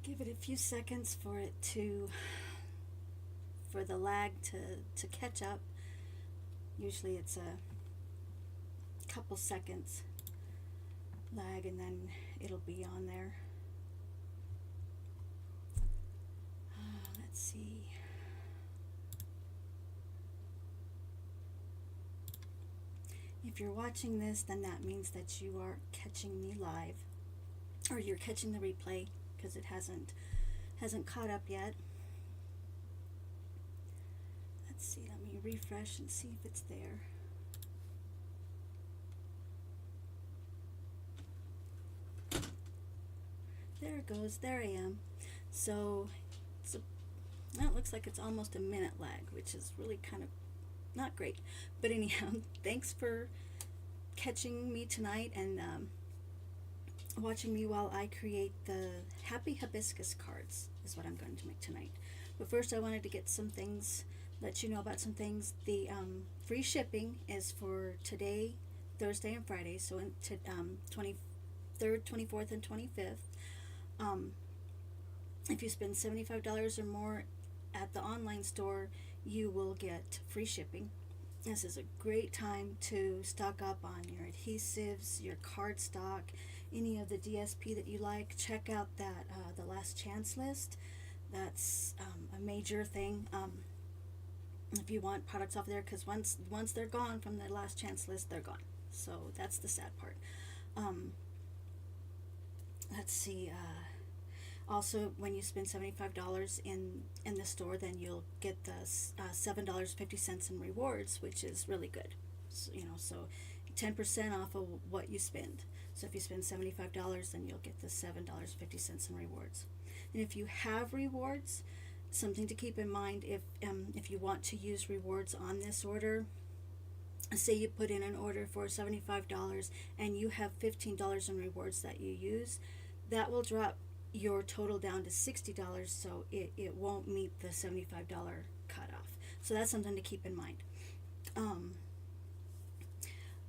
Give it a few seconds for it to, for the lag to catch up. Usually it's a couple seconds lag and then it'll be on there. Let's see. If you're watching this, then that means that you are catching me live, or you're catching the replay because it hasn't caught up yet. Let's see, let me refresh and see if it's there. There it goes, there I am. So well, it looks like it's almost a minute lag, which is really kind of not great. But anyhow, thanks for catching me tonight and watching me while I create the Happy Hibiscus cards is what I'm going to make tonight. But first I wanted to get some things, let you know about some things. The free shipping is for today, Thursday and Friday, so into 23rd, 24th, and 25th. If you spend $75 or more at the online store, you will get free shipping. This is a great time to stock up on your adhesives, your cardstock, any of the DSP that you like. Check out that the last chance list. That's a major thing. If you want products off there, because once they're gone from the last chance list, they're gone. So that's the sad part. Let's see. Also, when you spend $75 in the store, then you'll get the $7.50 in rewards, which is really good. So, so 10% off of what you spend. So if you spend $75, then you'll get the $7.50 in rewards. And if you have rewards, something to keep in mind, if you want to use rewards on this order, say you put in an order for $75 and you have $15 in rewards that you use, that will drop your total down to $60, so it won't meet the $75 cutoff. So that's something to keep in mind.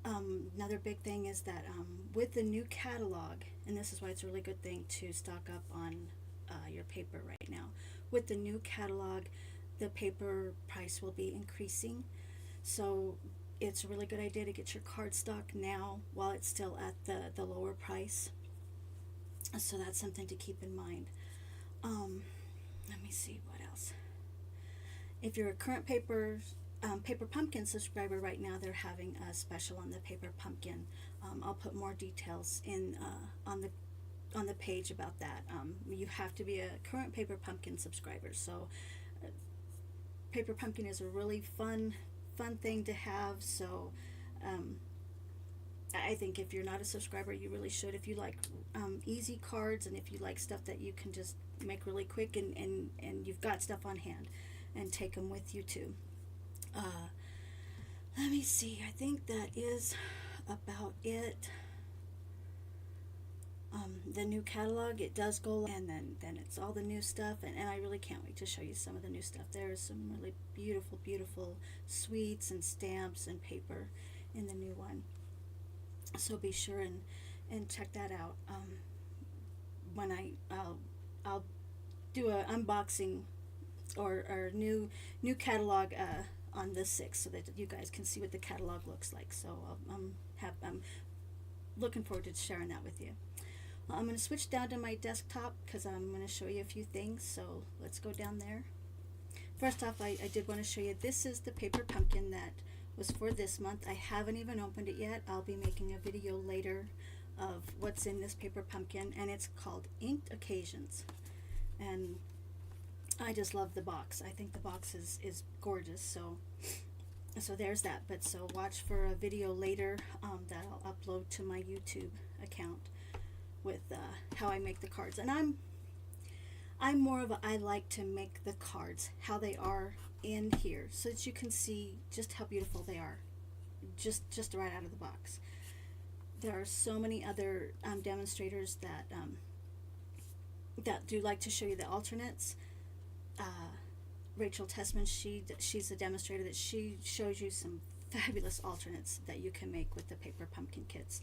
Another big thing is that with the new catalog, and this is why it's a really good thing to stock up on your paper right now. With the new catalog, the paper price will be increasing, so it's a really good idea to get your cardstock now while it's still at the lower price. So that's something to keep in mind. Let me see what else. If you're a current Paper Pumpkin subscriber right now, they're having a special on the Paper Pumpkin. I'll put more details in on the page about that. You have to be a current Paper Pumpkin subscriber. So Paper Pumpkin is a really fun thing to have. So I think if you're not a subscriber, you really should. If you like easy cards, and if you like stuff that you can just make really quick, and you've got stuff on hand, and take them with you too. Let me see. I think that is about it. The new catalog, it does go, and then it's all the new stuff, and I really can't wait to show you some of the new stuff. There is some really beautiful sweets and stamps and paper in the new one. So be sure and check that out. When I'll do a unboxing or new catalog on the 6th, so that you guys can see what the catalog looks like. So I'm looking forward to sharing that with you. I'm going to switch down to my desktop because I'm going to show you a few things. So let's go down there. First off, I did want to show you, this is the Paper Pumpkin that was for this month. I haven't even opened it yet. I'll be making a video later of what's in this Paper Pumpkin, and it's called Inked Occasions. And I just love the box. I think the box is gorgeous. So there's that. But so watch for a video later that I'll upload to my YouTube account with how I make the cards. And I'm more of a, I like to make the cards how they are in here, so that you can see just how beautiful they are, just right out of the box. There are so many other demonstrators that do like to show you the alternates. Rachel Tessman, she's a demonstrator that she shows you some fabulous alternates that you can make with the Paper Pumpkin kits.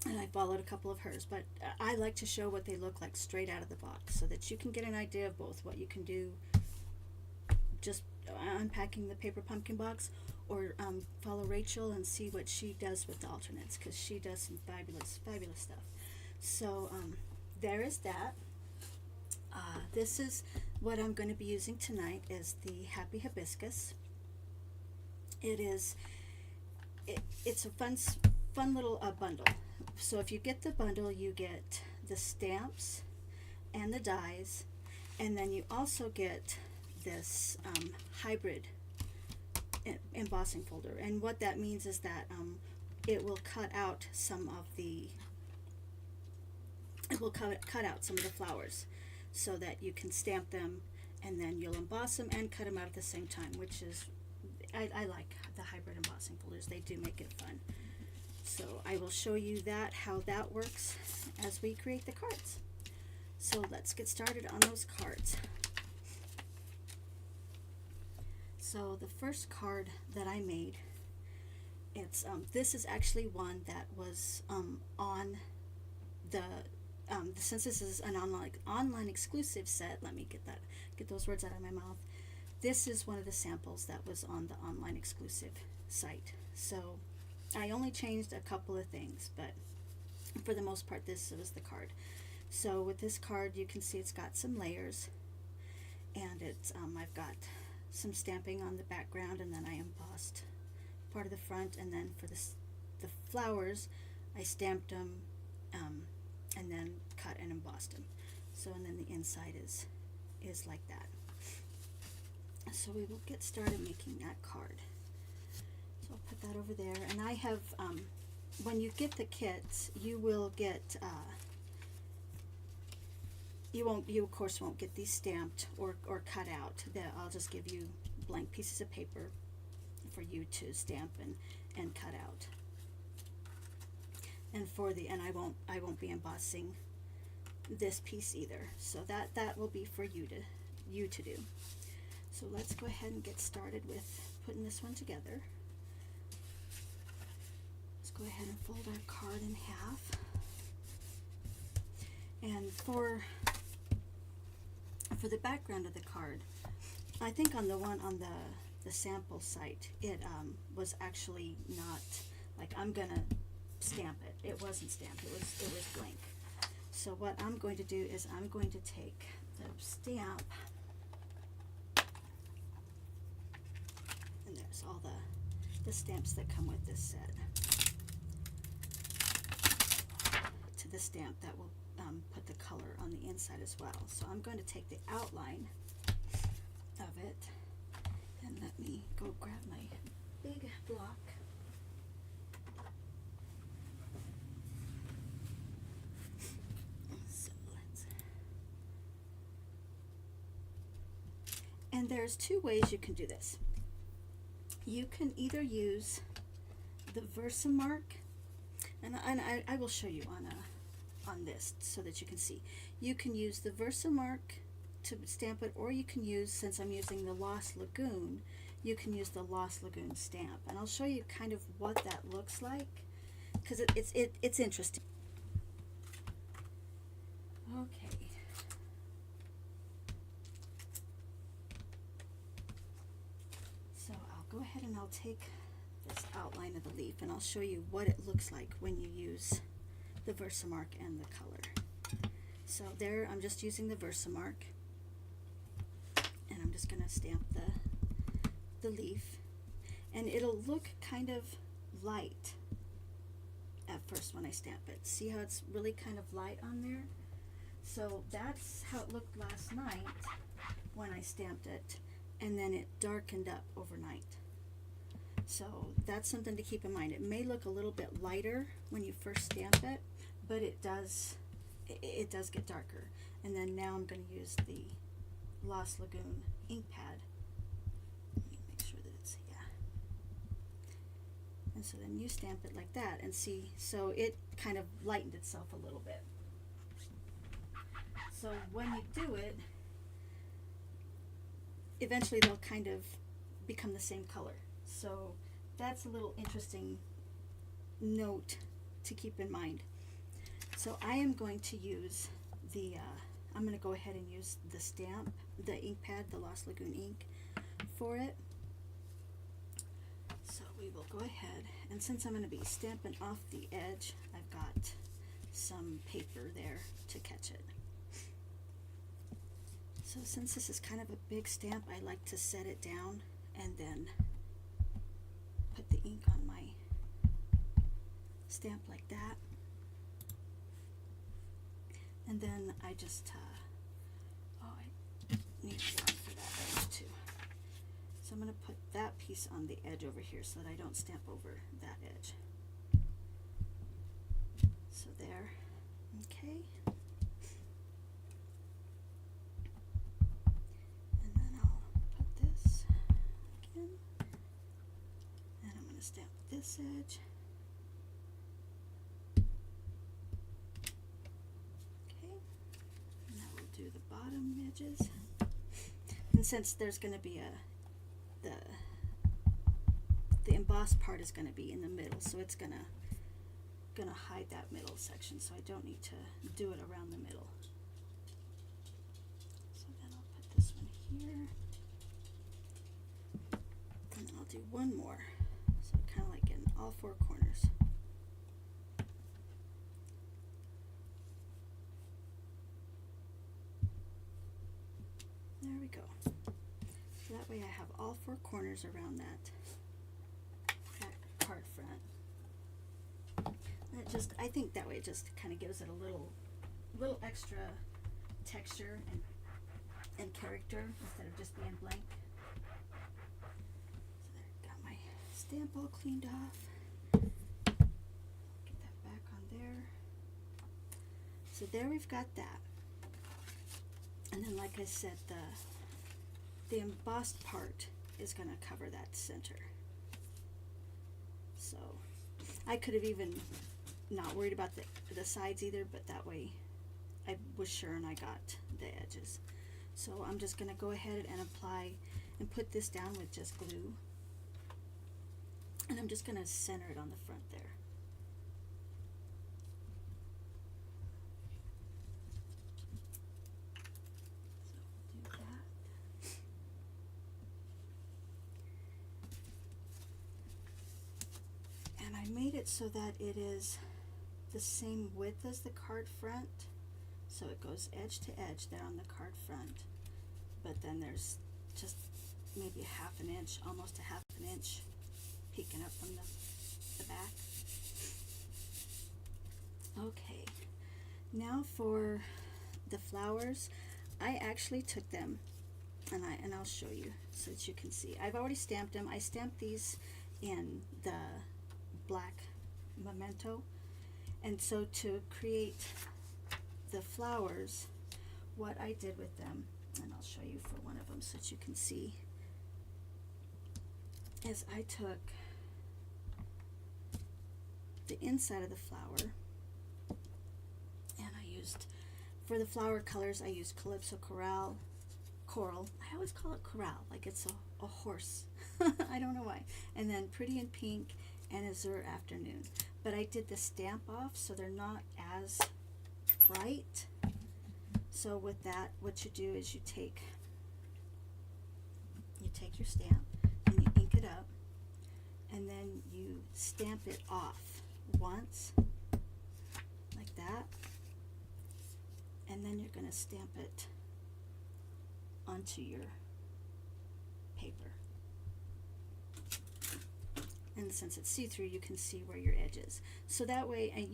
and I followed a couple of hers, but I like to show what they look like straight out of the box so that you can get an idea of both what you can do just unpacking the paper pumpkin box, or follow Rachel and see what she does with the alternates, because she does some fabulous stuff. So there is that. This is what I'm going to be using tonight is the Happy Hibiscus. It's a fun little bundle. So if you get the bundle, you get the stamps and the dies, and then you also get this hybrid embossing folder. And what that means is that it will cut out some of the flowers so that you can stamp them, and then you'll emboss them and cut them out at the same time, which is I like the hybrid embossing folders. They do make it fun. So I will show you how that works as we create the cards. So let's get started on those cards. So the first card that I made, this is actually one that was on the since this is an online exclusive set. Let me get those words out of my mouth. This is one of the samples that was on the online exclusive site. So I only changed a couple of things, but for the most part, this was the card. So with this card, you can see it's got some layers, and I've got some stamping on the background, and then I embossed part of the front, and then for the flowers, I stamped them, and then cut and embossed them. So, and then the inside is like that. So we will get started making that card. So I'll put that over there, and I have, when you get the kits, you will get, you of course won't get these stamped or cut out. I'll just give you blank pieces of paper for you to stamp and cut out. And I won't be embossing this piece either. So that will be for you to do. So let's go ahead and get started with putting this one together. Let's go ahead and fold our card in half. And for the background of the card, I think on the one on the sample site, it was actually not like I'm gonna stamp it. It wasn't stamped. It was blank. So what I'm going to do is I'm going to take the stamp, and there's all the stamps that come with this set, to the stamp that will put the color on the inside as well. So I'm going to take the outline of it, and let me go grab my big block. And there's two ways you can do this. You can either use the Versamark, and I will show you on this so that you can see. You can use the Versamark to stamp it, or you can use, since I'm using the Lost Lagoon, you can use the Lost Lagoon stamp. And I'll show you kind of what that looks like, because it's interesting. Okay. So I'll go ahead and I'll take this outline of the leaf, and I'll show you what it looks like when you use the Versamark and the color. So there, I'm just using the Versamark, and I'm just going to stamp the leaf, and it'll look kind of light at first when I stamp it. See how it's really kind of light on there? So that's how it looked last night when I stamped it, and then it darkened up overnight. So that's something to keep in mind. It may look a little bit lighter when you first stamp it, but it does get darker. And then now I'm going to use the Lost Lagoon ink pad. Let me make sure that it's, yeah. And so then you stamp it like that, and see, so it kind of lightened itself a little bit. So when you do it, eventually they'll kind of become the same color. So that's a little interesting note to keep in mind. So I am going to use the, I'm going to go ahead and use the stamp, the ink pad, the Lost Lagoon ink for it. So we will go ahead, and since I'm going to be stamping off the edge, I've got some paper there to catch it. So since this is kind of a big stamp, I like to set it down and then put the ink on my stamp like that. And then I just, I need a wand for that edge too. So I'm going to put that piece on the edge over here so that I don't stamp over that edge. So there, okay. And then I'll put this again. And I'm going to stamp this edge. Okay. And I will do the bottom edges. And since there's going to be the embossed part is going to be in the middle, so it's gonna hide that middle section, so I don't need to do it around the middle. So then I'll put this one here, and then I'll do one more, so kind of like in all four corners. There we go. So that way I have all four corners around that card front. It just, I think that way it just kind of gives it a little extra texture and character instead of just being blank. So there, got my stamp all cleaned off. Get that back on there. So there we've got that. And then, like I said, the embossed part is going to cover that center. So I could have even not worried about the sides either, but that way I was sure and I got the edges. So I'm just going to go ahead and apply and put this down with just glue. And I'm just going to center it on the front there. Made it so that it is the same width as the card front, so it goes edge to edge there on the card front, but then there's just maybe a half an inch, almost a half an inch peeking up from the back. Okay, now for the flowers, I actually took them and I'll show you so that you can see. I've already stamped them. I stamped these in the black memento, and so to create the flowers, what I did with them, and I'll show you for one of them so that you can see, is I took the inside of the flower and I used, for the flower colors, I used Calypso Coral. I always call it Coral, like it's a horse. I don't know why. And then Pretty in Pink and Azure Afternoon. But I did the stamp off so they're not as bright. So with that, what you do is you take your stamp and you ink it up, and then you stamp it off once like that, and then you're going to stamp it onto your paper. And since it's see-through, you can see where your edge is. So that way, and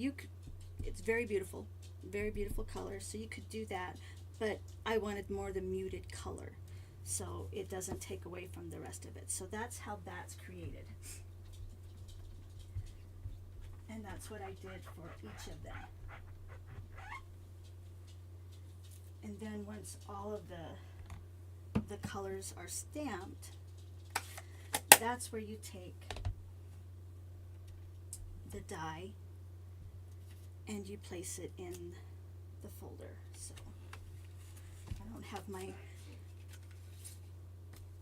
it's very beautiful color, so you could do that, but I wanted more the muted color, so it doesn't take away from the rest of it. So that's how that's created. And that's what I did for each of them. And then once all of the colors are stamped, that's where you take the die and you place it in the folder. So I don't have my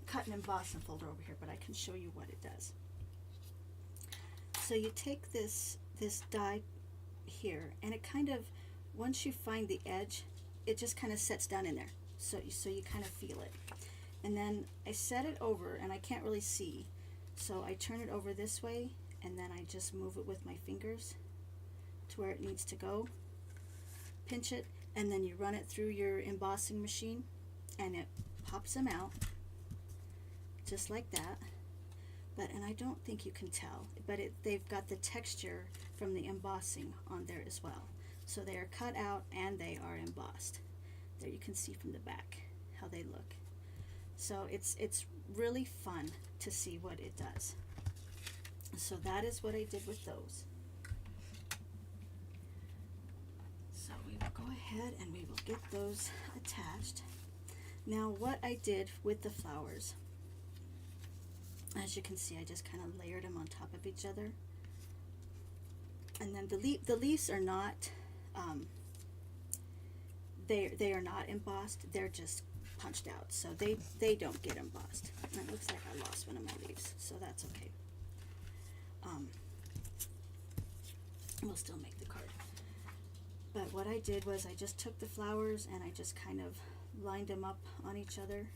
cut and emboss folder over here, but I can show you what it does. So you take this this die here, and it kind of, once you find the edge, it just kind of sets down in there, so you kind of feel it. And then I set it over, and I can't really see, so I turn it over this way, and then I just move it with my fingers to where it needs to go, pinch it, and then you run it through your embossing machine, and it pops them out just like that. And I don't think you can tell, but they've got the texture from the embossing on there as well. So they are cut out and they are embossed. There you can see from the back how they look. So it's really fun to see what it does. So that is what I did with those. So we will go ahead and we will get those attached. Now what I did with the flowers, as you can see, I just kind of layered them on top of each other. And then the leaves are not, they are not embossed, they're just punched out. So they don't get embossed. And it looks like I lost one of my leaves, so that's okay. We'll still make the card. But what I did was I just took the flowers and I just kind of lined them up on each other.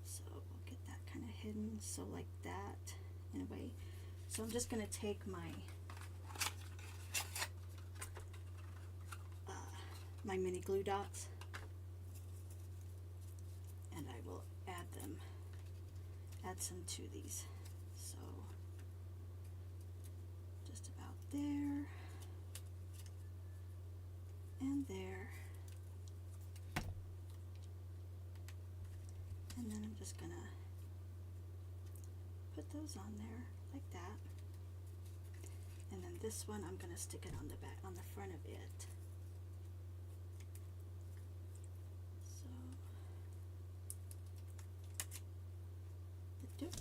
So we'll get that kind of hidden, so like that in a way. So I'm just going to take my my mini glue dots, and I will add some to these. So just about there and there, and then I'm just gonna put those on there like that, and then this one I'm gonna stick it on the back, on the front of it.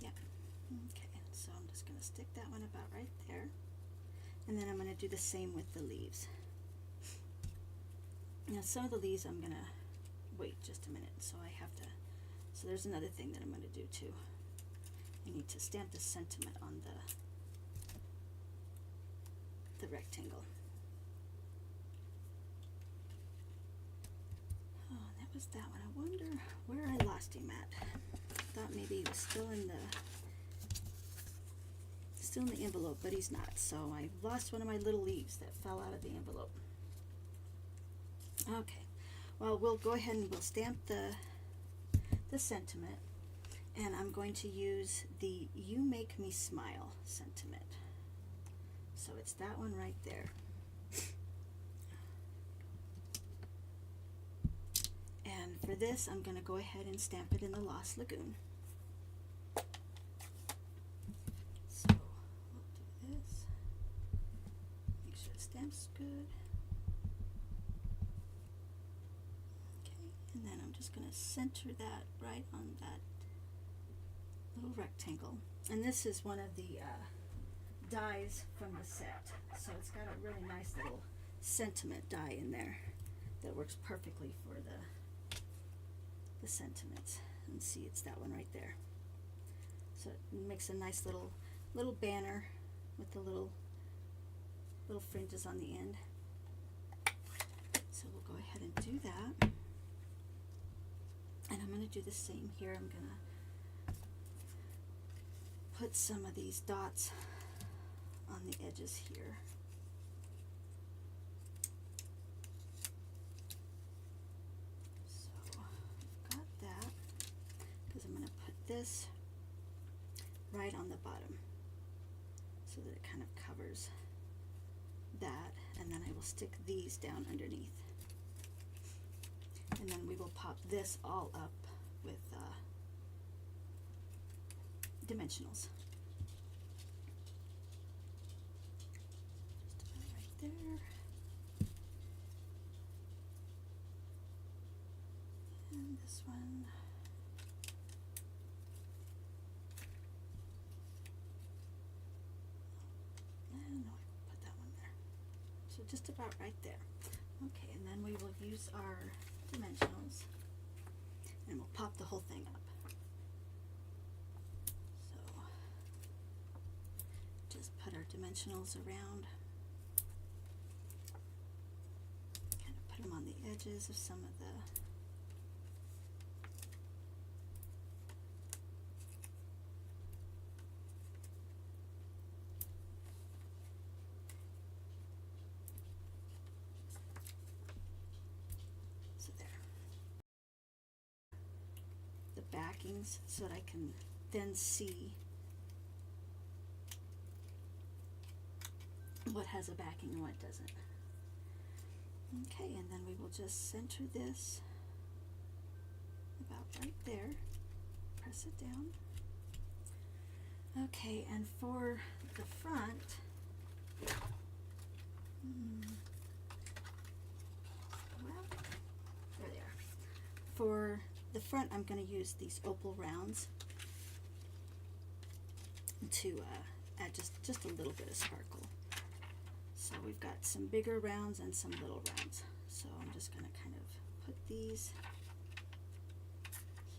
Yeah. Okay, so I'm just going to stick that one about right there, and then I'm going to do the same with the leaves. Now some of the leaves I'm going to wait just a minute, so I have to, so there's another thing that I'm going to do too. I need to stamp the sentiment on the rectangle. Oh, that was that one. I wonder where I lost him at. Thought maybe he was still in the envelope, but he's not. So I lost one of my little leaves that fell out of the envelope. Okay, well, we'll go ahead and we'll stamp the sentiment, and I'm going to use the "You Make Me Smile" sentiment. So it's that one right there. And for this, I'm going to go ahead and stamp it in the Lost Lagoon. So we'll do this. Make sure the stamp's good. Okay, and then I'm just going to center that right on that little rectangle. And this is one of the dies from the set. So it's got a really nice little sentiment die in there that works perfectly for the sentiments. And see, it's that one right there. So it makes a nice little banner with the little fringes on the end. So we'll go ahead and do that. And I'm going to do the same here. I'm going to put some of these dots on the edges here. This right on the bottom so that it kind of covers that, and then I will stick these down underneath, and then we will pop this all up with dimensionals. Just about right there. And this one. Just about right there. Okay, and then we will use our dimensionals and we'll pop the whole thing up. So just put our dimensionals around. Kind of put them on the edges of some of the backings so that I can then see what has a backing and what doesn't. Okay, and then we will just center this about right there. Press it down. Okay, and for the front, well, there they are. For the front, I'm going to use these opal rounds to add just a little bit of sparkle. So we've got some bigger rounds and some little rounds. So I'm just going to kind of put these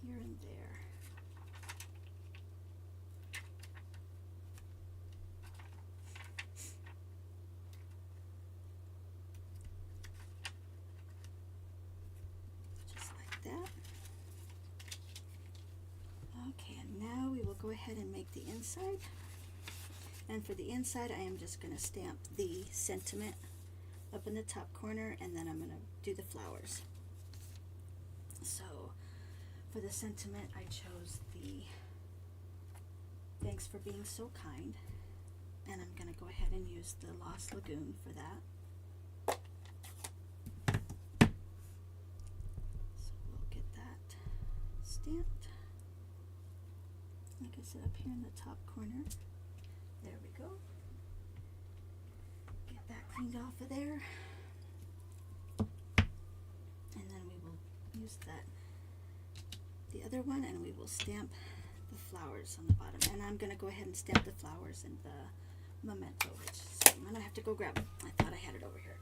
here and there. Just like that. Okay, and now we will go ahead and make the inside. And for the inside, I am just going to stamp the sentiment up in the top corner, and then I'm going to do the flowers. So for the sentiment, I chose the "Thanks for being so kind," and I'm going to go ahead and use the Lost Lagoon for that. So we'll get that stamped, like I said, up here in the top corner. There we go. Get that cleaned off of there. And then we will use the other one, and we will stamp the flowers on the bottom. And I'm going to go ahead and stamp the flowers in the memento, so I'm going to have to go grab it. I thought I had it over here.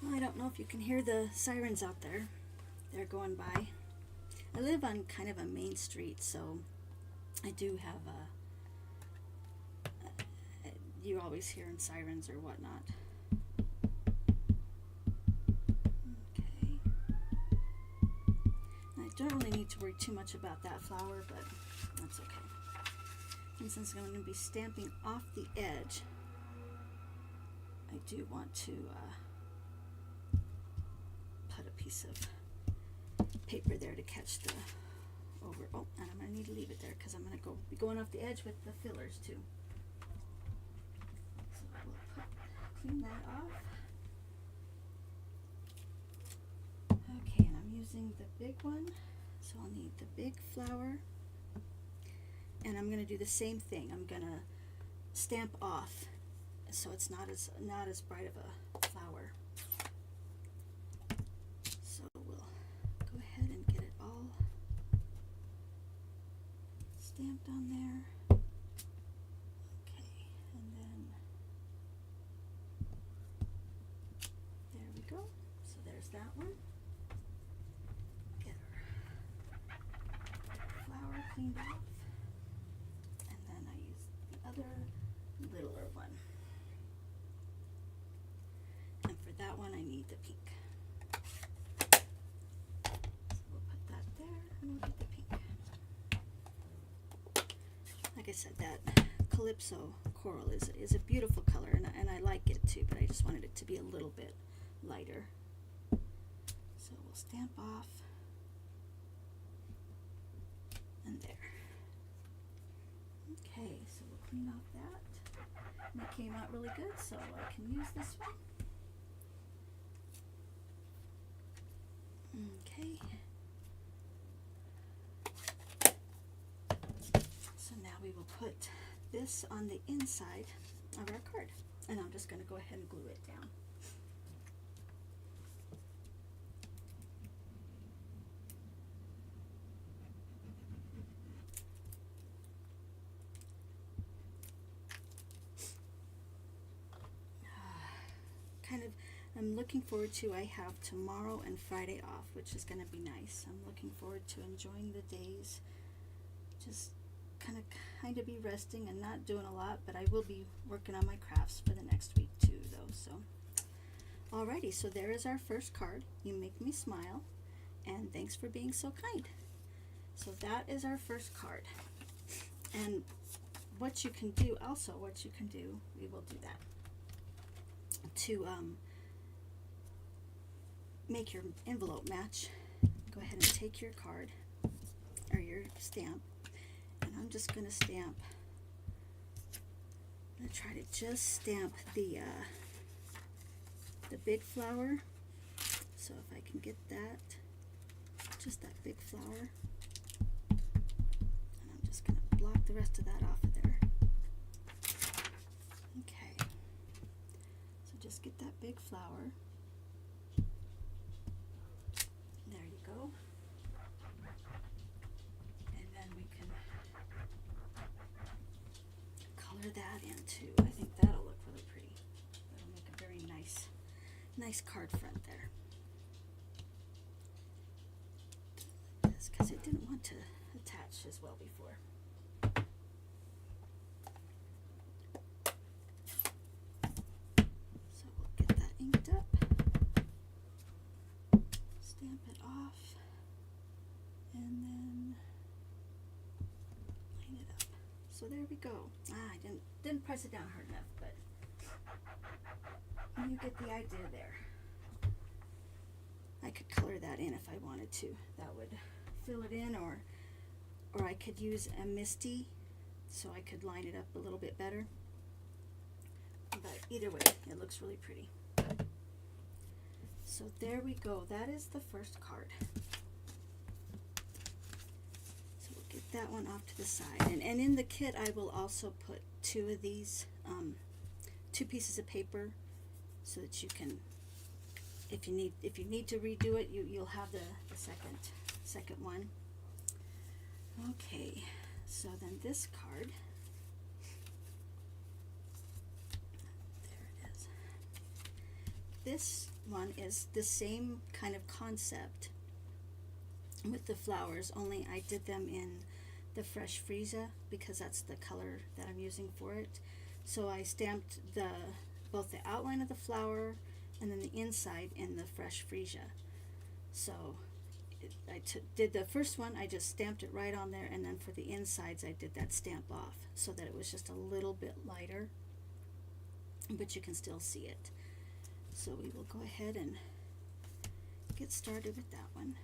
Well, I don't know if you can hear the sirens out there. They're going by. I live on kind of a main street, so I do have you always hearing sirens or whatnot. Okay. I don't really need to worry too much about that flower, but that's okay. And since I'm going to be stamping off the edge, I do want to put a piece of paper there to catch the over. Oh, and I'm going to need to leave it there because I'm going to be going off the edge with the fillers too. So we'll clean that off. Okay, and I'm using the big one, so I'll need the big flower, and I'm going to do the same thing. I'm going to stamp off so it's not as bright of a flower. So we'll go ahead and get it all stamped on there. Okay, and then there we go. So there's that one. Get our flower cleaned off, and then I use the other littler one. And for that one, I need the pink. So we'll put that there, and we'll get the pink. Like I said, that Calypso coral is a beautiful color, and I like it too, but I just wanted it to be a little bit lighter. So we'll stamp off, and there. Okay, so we'll clean off that. And it came out really good, so I can use this one. Okay. So now we will put this on the inside of our card, and I'm just going to go ahead and glue it down. I'm looking forward to, I have tomorrow and Friday off, which is going to be nice. I'm looking forward to enjoying the days, just kind of be resting and not doing a lot, but I will be working on my crafts for the next week too, though. So, alrighty, so there is our first card. You make me smile, and thanks for being so kind. So that is our first card. And what you can do, we will do that to make your envelope match. Go ahead and take your card or your stamp, and I'm just going to stamp. I'm going to try to just stamp the big flower. So if I can get that, just that big flower, and I'm just going to block the rest of that off of there. Okay, so just get that big flower. There you go. And then we can color that in too. I think that'll look really pretty. That'll make a very nice card front there. This, because it didn't want to attach as well before. So we'll get that inked up. Stamp it off, and then line it up. So there we go. I didn't press it down hard enough, but you get the idea there. I could color that in if I wanted to. That would fill it in, or I could use a Misty so I could line it up a little bit better. But either way, it looks really pretty. So there we go. That is the first card. So we'll get that one off to the side. And in the kit, I will also put two of these, two pieces of paper, so that you can, if you need to redo it, you'll have the second one. Okay. So then this card. There it is. This one is the same kind of concept with the flowers, only I did them in the Fresh Freesia because that's the color that I'm using for it. So I stamped both the outline of the flower and then the inside in the Fresh Freesia. So did the first one, I just stamped it right on there, and then for the insides I did that stamp off so that it was just a little bit lighter, but you can still see it. So we will go ahead and get started with that one.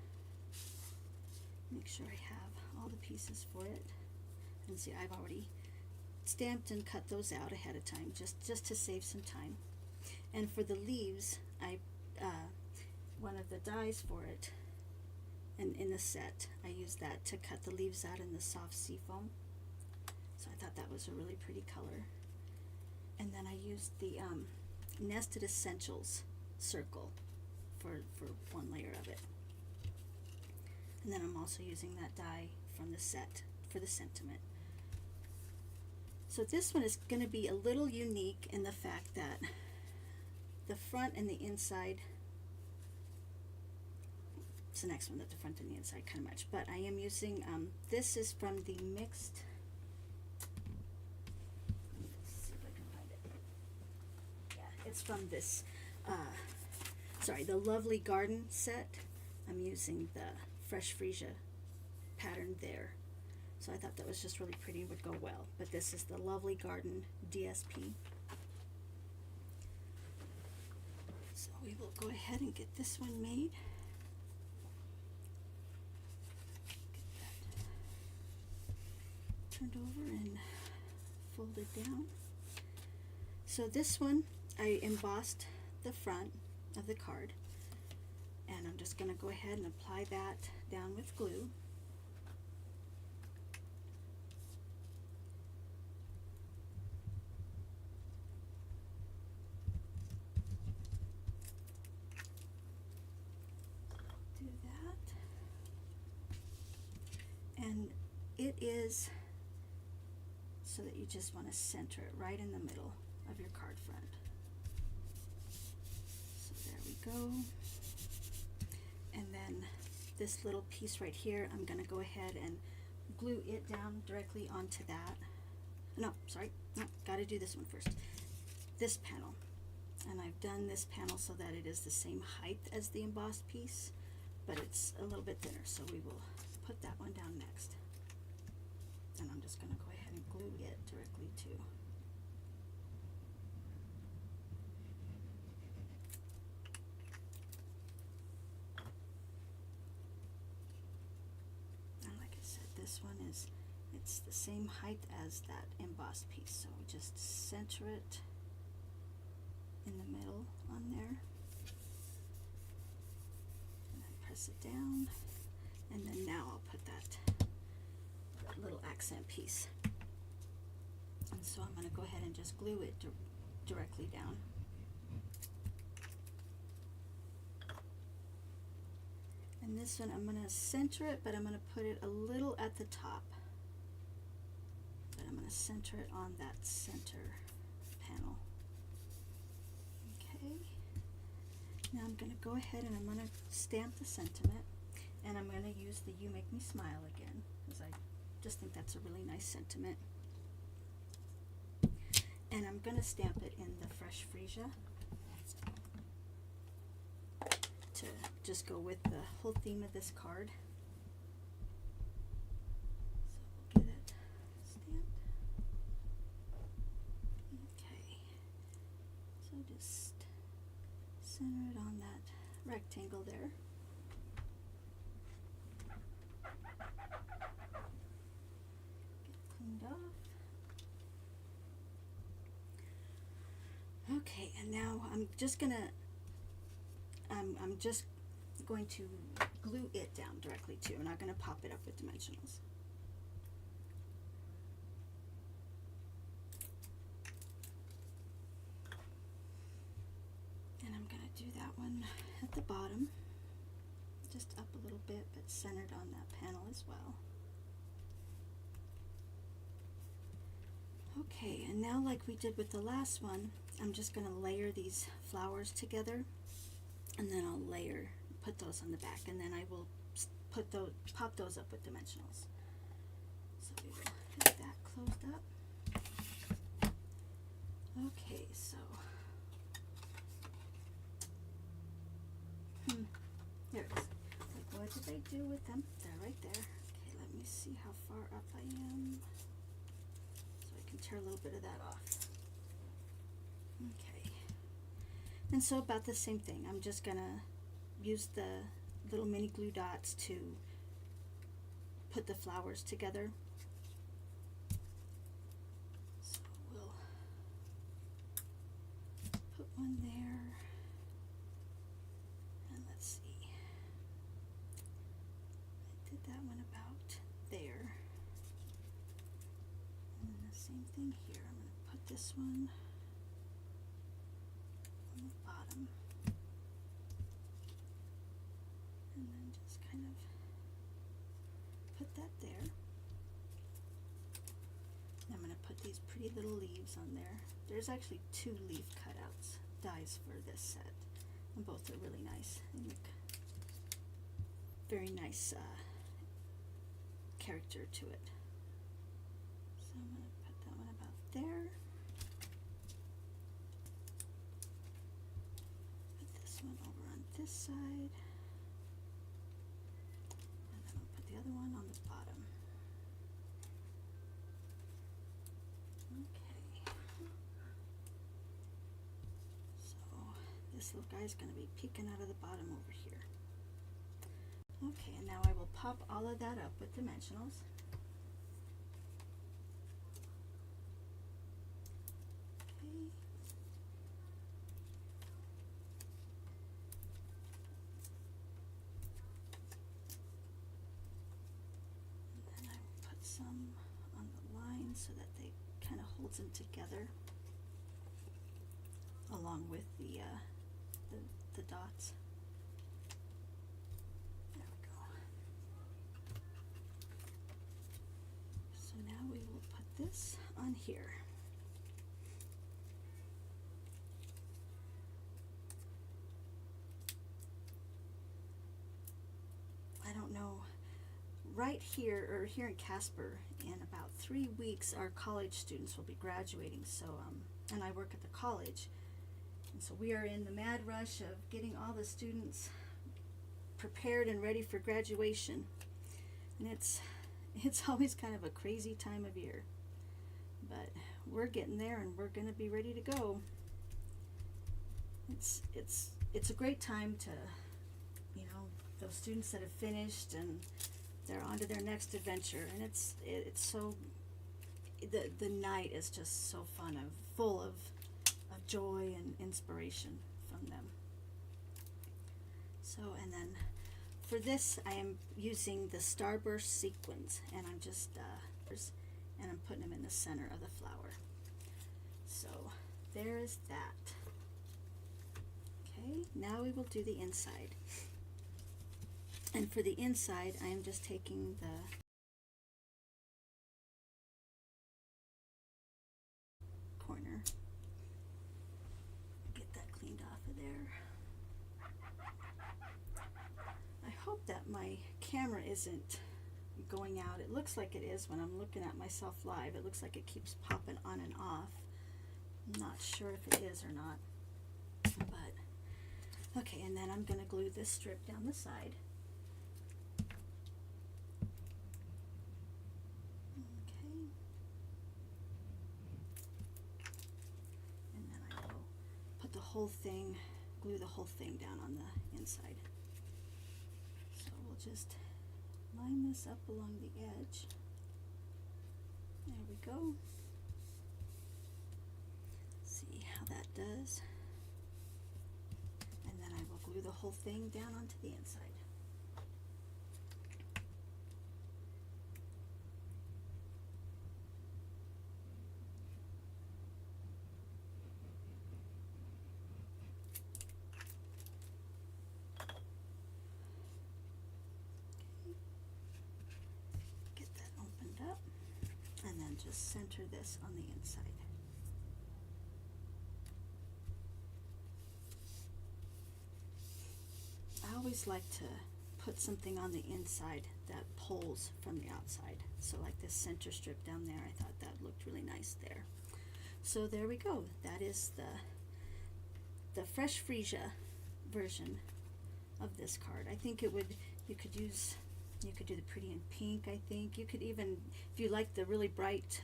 Make sure I have all the pieces for it. And see, I've already stamped and cut those out ahead of time, just to save some time. And for the leaves, I one of the dies for it, and in the set, I used that to cut the leaves out in the soft seafoam. So I thought that was a really pretty color. And then I used the Nested Essentials circle for one layer of it. And then I'm also using that die from the set for the sentiment. So this one is going to be a little unique in the fact that the front and the inside, it's the next one that the front and the inside kind of match, but I am using, this is from the mixed, let's see if I can find it. Yeah, it's from this, the Lovely Garden set. I'm using the Fresh Freesia pattern there. So I thought that was just really pretty and would go well. But this is the Lovely Garden DSP. So we will go ahead and get this one made. Get that turned over and folded down. So this one, I embossed the front of the card. And I'm just going to go ahead and apply that down with glue. Do that. And it is so that you just want to center it right in the middle of your card front. So there we go. And then this little piece right here, I'm going to go ahead and glue it down directly onto that. No, sorry, no, gotta do this one first. This panel. And I've done this panel so that it is the same height as the embossed piece, but it's a little bit thinner, so we will put that one down next. And I'm just going to go ahead and glue it directly to. And like I said, this one it's the same height as that embossed piece, so just center it in the middle on there, and then press it down, and then now I'll put that little accent piece. And so I'm going to go ahead and just glue it directly down. And this one I'm going to center it, but I'm going to put it a little at the top. But I'm going to center it on that center panel. Okay. Now I'm going to go ahead and I'm going to stamp the sentiment, and I'm going to use the "You Make Me Smile" again, because I just think that's a really nice sentiment. And I'm going to stamp it in the fresh freesia to just go with the whole theme of this card. So we'll get it stamped. Okay. So just center it on that rectangle there. Get cleaned off. Okay, and now I'm just going to glue it down directly too. I'm not going to pop it up with dimensionals. And I'm going to do that one at the bottom, just up a little bit, but centered on that panel as well. Okay, and now like we did with the last one, I'm just going to layer these flowers together, and then I'll put those on the back, and then I will pop those up with dimensionals. So we will get that closed up. Okay, so there it is. Like, what did they do with them? They're right there. Okay, let me see how far up I am, so I can tear a little bit of that off. Okay, and so about the same thing. I'm just gonna use the little mini glue dots to put the flowers together. So we'll put one there, and let's see, I did that one about there, and then the same thing here. I'm going to put this one on the bottom, and then just kind of put that there. And I'm going to put these pretty little leaves on there. There's actually 2 leaf cutouts, dies for this set, and both are really nice. They make very nice character to it. So I'm going to put that one about there. Put this one over on this side. And then I'll put the other one on the bottom. Okay. So this little guy's going to be peeking out of the bottom over here. Okay, and now I will pop all of that up with dimensionals. Okay. And then I will put some on the line so that they kind of holds them together along with the dots. There we go. So now we will put this on here. I don't know right here, or here in Casper, in about 3 weeks, our college students will be graduating. So, and I work at the college, and so we are in the mad rush of getting all the students prepared and ready for graduation. And it's always kind of a crazy time of year, but we're getting there, and we're going to be ready to go. It's a great time to, those students that have finished and they're on to their next adventure, and it's so, the night is just so fun, full of joy and inspiration from them. So, and then for this I am using the Starburst sequins, and I'm just and I'm putting them in the center of the flower. So there is that. Okay, now we will do the inside. And for the inside, I am just taking the corner, get that cleaned off of there. I hope that my camera isn't going out. It looks like it is when I'm looking at myself live. It looks like it keeps popping on and off. I'm not sure if it is or not. But, okay, and then I'm going to glue this strip down the side. Whole thing, glue the whole thing down on the inside. So we'll just line this up along the edge. There we go. See how that does. And then I will glue the whole thing down onto the inside. Just center this on the inside. I always like to put something on the inside that pulls from the outside. So like this center strip down there, I thought that looked really nice there. So there we go. That is the Fresh Freesia version of this card. I think you could do the Pretty in Pink, I think. You could even, if you like the really bright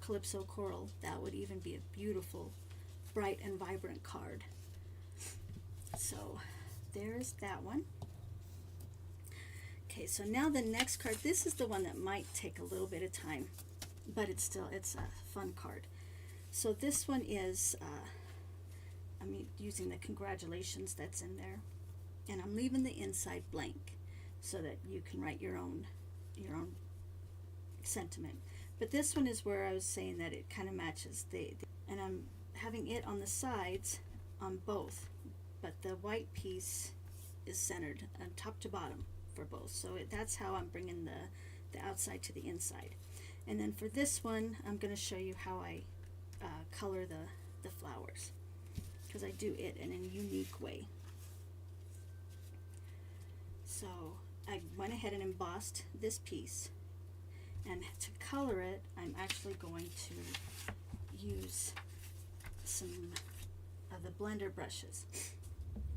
Calypso Coral, that would even be a beautiful, bright and vibrant card. So there's that one. Okay, so now the next card, this is the one that might take a little bit of time, but it's a fun card. So this one is, I'm using the congratulations that's in there, and I'm leaving the inside blank, so that you can write your own sentiment. But this one is where I was saying that it kind of matches and I'm having it on the sides on both, but the white piece is centered top to bottom for both. So that's how I'm bringing the outside to the inside. And then for this one, I'm going to show you how I color the flowers, because I do it in a unique way. So I went ahead and embossed this piece, and to color it, I'm actually going to use some of the blender brushes.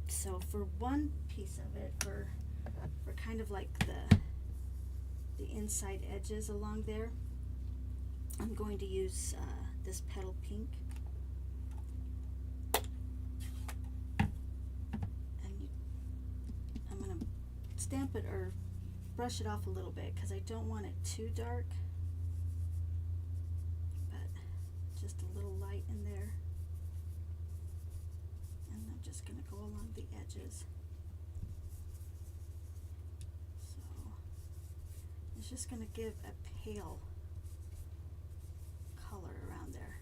So for one piece of it, for kind of like the inside edges along there, I'm going to use this Petal Pink. Stamp it or brush it off a little bit, because I don't want it too dark, but just a little light in there. And I'm just going to go along the edges. So it's just going to give a pale color around there.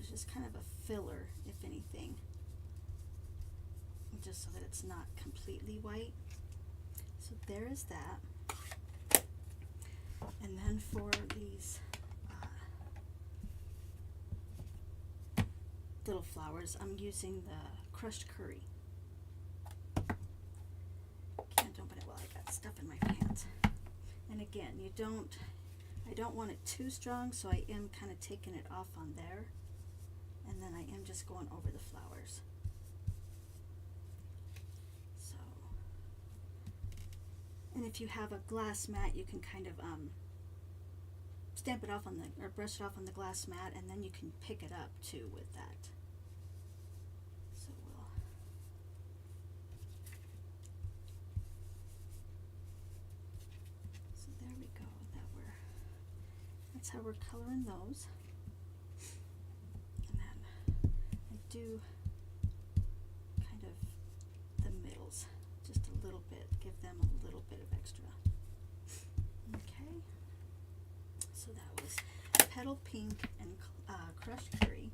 Just kind of a filler, if anything, just so that it's not completely white. So there is that. And then for these little flowers, I'm using the crushed curry. Can't open it while I got stuff in my pants. And again, I don't want it too strong, so I am kind of taking it off on there, and then I am just going over the flowers. So, and if you have a glass mat, you can kind of stamp it off on the, or brush it off on the glass mat, and then you can pick it up too with that. So so there we go. That's how we're coloring those. And then I do kind of the middles just a little bit, give them a little bit of extra. Okay, so that was petal pink and crushed curry.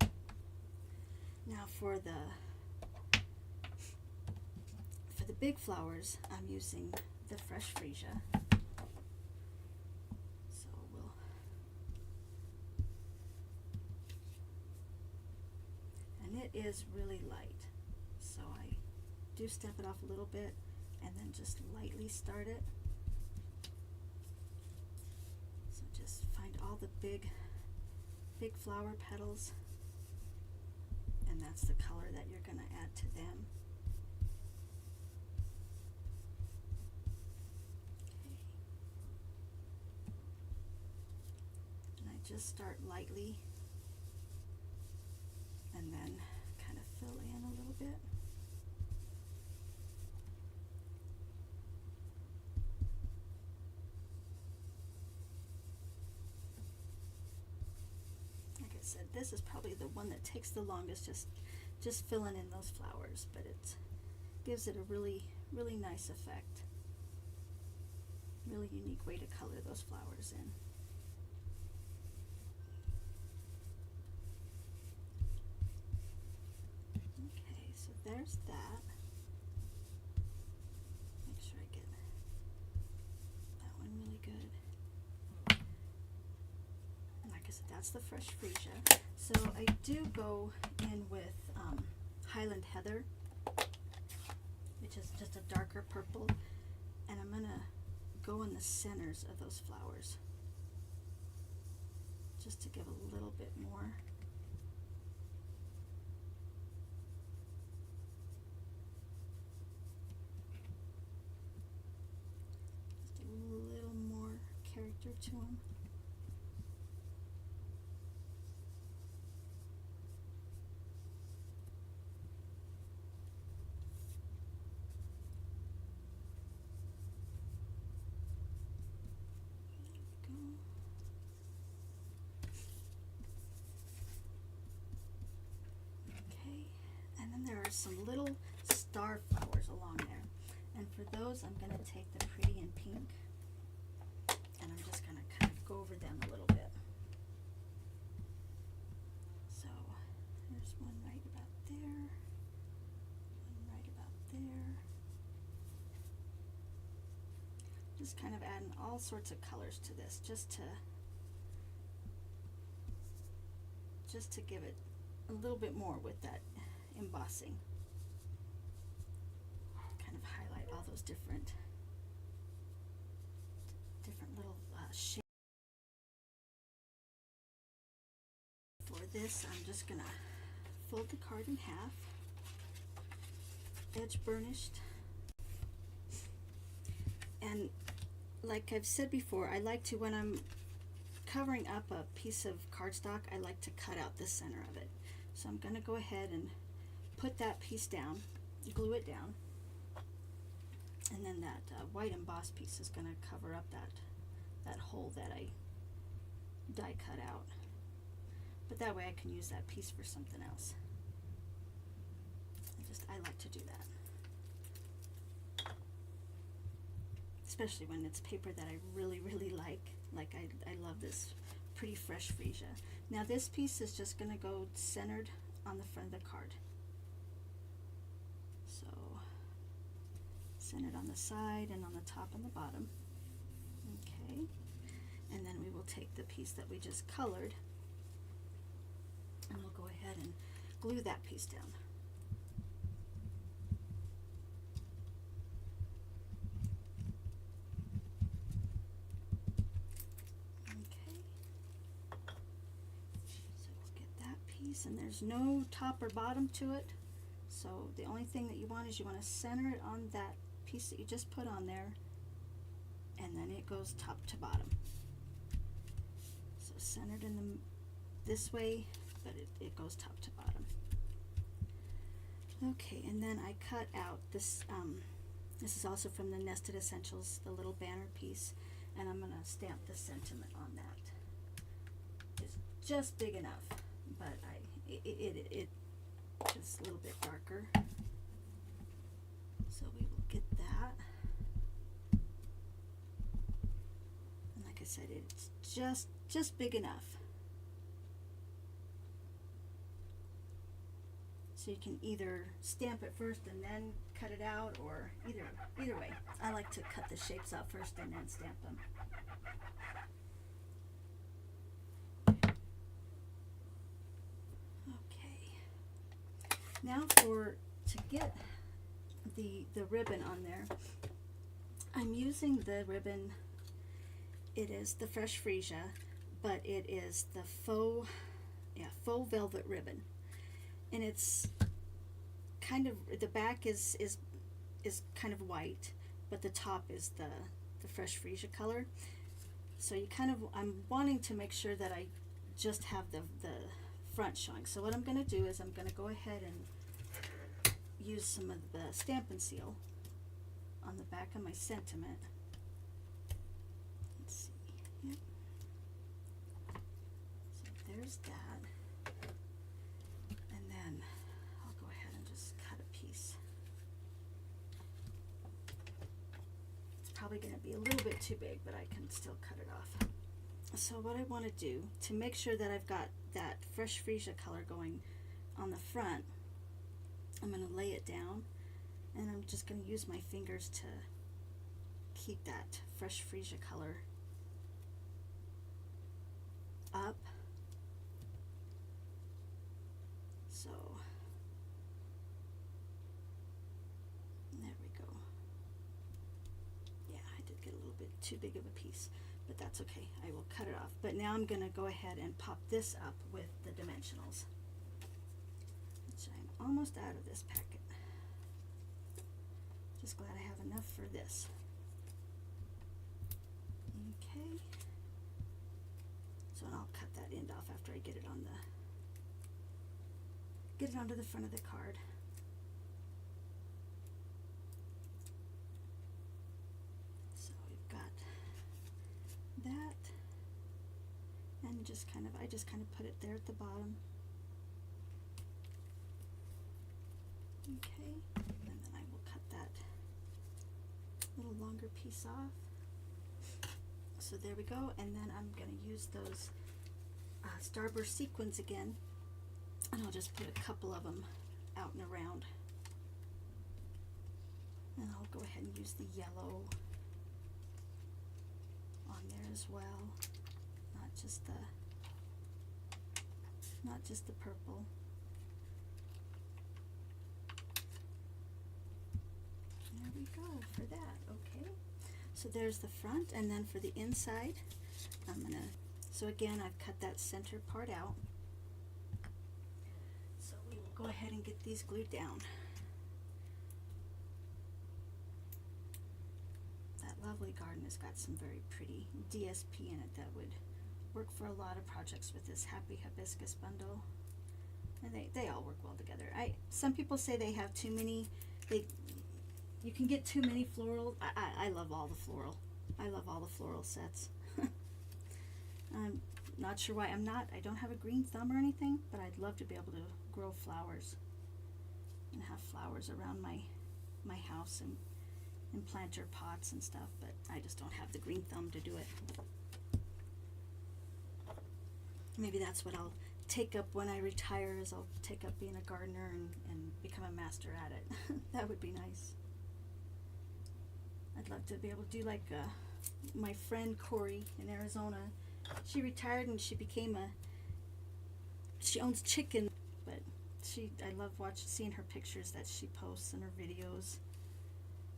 Now for the big flowers, I'm using the fresh freesia. It is really light, so I do step it off a little bit and then just lightly start it. So just find all the big flower petals, and that's the color that you're going to add to them. Okay. And I just start lightly and then kind of fill in a little bit. Like I said, this is probably the one that takes the longest, just filling in those flowers, but it gives it a really nice effect. Really unique way to color those flowers in. There's that. Make sure I get that one really good. And like I said, that's the fresh freesia. So I do go in with Highland Heather, which is just a darker purple, and I'm going to go in the centers of those flowers just to give a little bit more. To them. Okay, and then there are some little star flowers along there, and for those I'm going to take the Pretty in Pink, and I'm just going to kind of go over them a little bit. So there's one right about there, one right about there. Just kind of adding all sorts of colors to this, just to give it a little bit more with that embossing. Kind of highlight all those different little shapes. For this, I'm just gonna fold the card in half, edge burnished, and like I've said before, I like to, when I'm covering up a piece of cardstock, I like to cut out the center of it. So I'm gonna go ahead and put that piece down, glue it down, and then that white embossed piece is gonna cover up that hole that I die cut out. But that way I can use that piece for something else. I like to do that. Especially when it's paper that I really like. Like I love this pretty fresh freesia. Now this piece is just going to go centered on the front of the card. So centered on the side and on the top and the bottom. Okay. And then we will take the piece that we just colored, and we'll go ahead and glue that piece down. Okay. So we'll get that piece, and there's no top or bottom to it. So the only thing that you want is you want to center it on that piece that you just put on there, and then it goes top to bottom. So centered in this way, but it goes top to bottom. Okay, and then I cut out this, this is also from the Nested Essentials, the little banner piece, and I'm going to stamp the sentiment on that. It's just big enough, but it's just a little bit darker. So we will get that. And like I said, it's just big enough. So you can either stamp it first and then cut it out, or either way. I like to cut the shapes out first and then stamp them. Okay. Now to get the ribbon on there, I'm using the ribbon. It is the Fresh Freesia, but it is the faux velvet ribbon. And it's kind of, the back is kind of white, but the top is the Fresh Freesia color. So I'm wanting to make sure that I just have the front showing. So what I'm going to do is I'm going to go ahead and use some of the Stampin' Seal on the back of my sentiment. Let's see. Yep. So there's that. Probably going to be a little bit too big, but I can still cut it off. So what I want to do to make sure that I've got that Fresh Freesia color going on the front, I'm going to lay it down, and I'm just going to use my fingers to keep that Fresh Freesia color up. So there we go. Yeah, I did get a little bit too big of a piece, but that's okay. I will cut it off. But now I'm going to go ahead and pop this up with the dimensionals, which I'm almost out of this packet. Just glad I have enough for this. Okay. So I'll cut that end off after I get it on onto the front of the card. So we've got that, and I just kind of put it there at the bottom. Okay, and then I will cut that little longer piece off. So there we go, and then I'm going to use those Starburst sequins again, and I'll just put a couple of them out and around. And I'll go ahead and use the yellow on there as well, not just the purple. There we go for that. Okay, so there's the front, and then for the inside, so again, I've cut that center part out. So we will go ahead and get these glued down. That lovely garden has got some very pretty DSP in it that would work for a lot of projects with this Happy Hibiscus bundle. And they all work well together. Some people say they have too many, you can get too many floral. I love all the floral. I love all the floral sets. I'm not sure why I don't have a green thumb or anything, but I'd love to be able to grow flowers and have flowers around my house and in planter pots and stuff, but I just don't have the green thumb to do it. Maybe that's what I'll take up when I retire, is I'll take up being a gardener and become a master at it. That would be nice. I'd love to be able to do like my friend Corey in Arizona. She retired and she owns chicken, but I love seeing her pictures that she posts and her videos.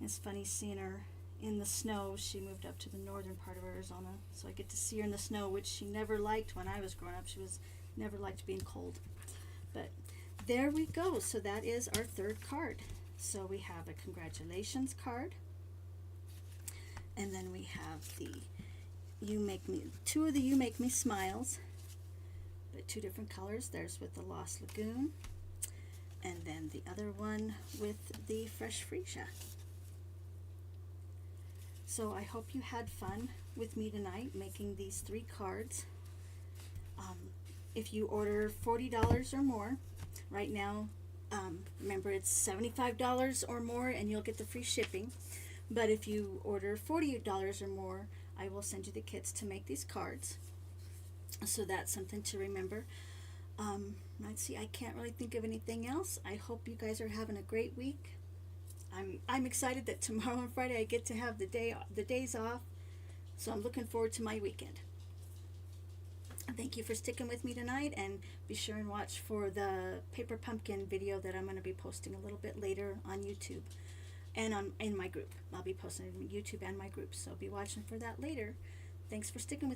It's funny seeing her in the snow. She moved up to the northern part of Arizona, so I get to see her in the snow, which she never liked when I was growing up. She was never liked being cold. But there we go. So that is our third card. So we have a congratulations card, and then we have the two of the You Make Me Smiles, but two different colors. There's with the Lost Lagoon, and then the other one with the Fresh Freesia. So I hope you had fun with me tonight making these 3 cards. If you order $40 or more, right now, remember it's $75 or more and you'll get the free shipping. But if you order $40 or more, I will send you the kits to make these cards. So that's something to remember. Let's see, I can't really think of anything else. I hope you guys are having a great week. I'm excited that tomorrow and Friday I get to have the days off. So I'm looking forward to my weekend. Thank you for sticking with me tonight, and be sure and watch for the paper pumpkin video that I'm going to be posting a little bit later on YouTube and in my group. I'll be posting it on YouTube and my group, so be watching for that later. Thanks for sticking with me.